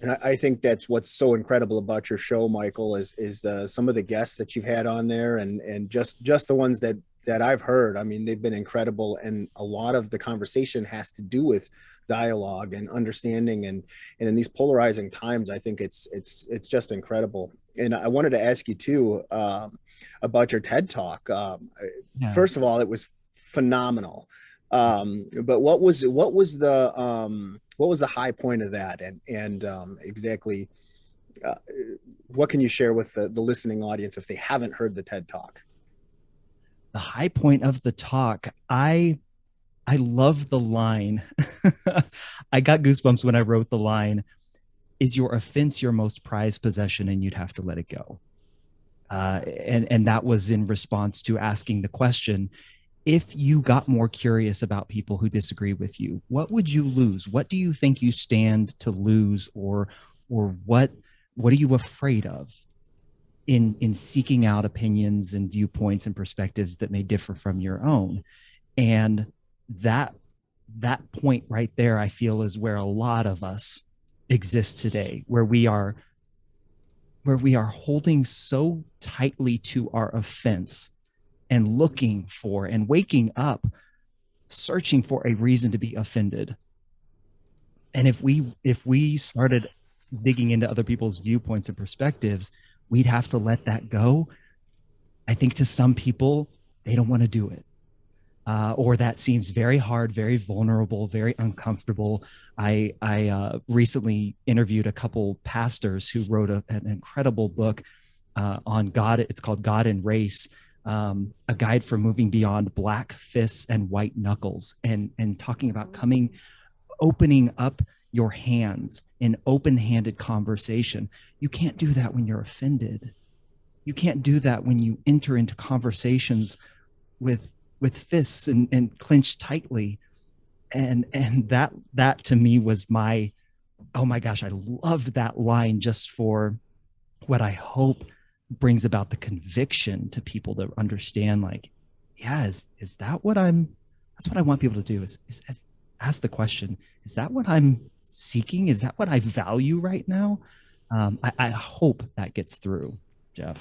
And I think that's what's so incredible about your show, Michael, is some of the guests that you've had on there, and just the ones that I've heard. I mean, they've been incredible, and a lot of the conversation has to do with dialogue and understanding, and in these polarizing times, I think it's just incredible. And I wanted to ask you too, about your TED Talk. Yeah. First of all, it was phenomenal. But what was the high point of that, and exactly, uh, what can you share with the listening audience if they haven't heard the TED Talk? The high point of the talk, I love the line. I got goosebumps when I wrote the line, is your offense your most prized possession and you'd have to let it go. And that was in response to asking the question, if you got more curious about people who disagree with you, what would you lose? What do you think you stand to lose, or what are you afraid of in seeking out opinions and viewpoints and perspectives that may differ from your own? And that that point right there, I feel, is where a lot of us exist today, where we are holding so tightly to our offense and looking for and waking up searching for a reason to be offended. And if we started digging into other people's viewpoints and perspectives, we'd have to let that go. I think to some people, they don't want to do it. Or that seems very hard, very vulnerable, very uncomfortable. I recently interviewed a couple pastors who wrote an incredible book on God. It's called God and Race, a guide for moving beyond black fists and white knuckles, and talking about opening up your hands in open-handed conversation. You can't do that when you're offended. You can't do that when you enter into conversations with fists and clenched tightly. And that to me was my, oh my gosh, I loved that line just for what I hope brings about the conviction to people to understand, like, yeah, is that what I'm, that's what I want people to do, is ask the question, is that what I'm seeking? Is that what I value right now? I hope that gets through, Jeff.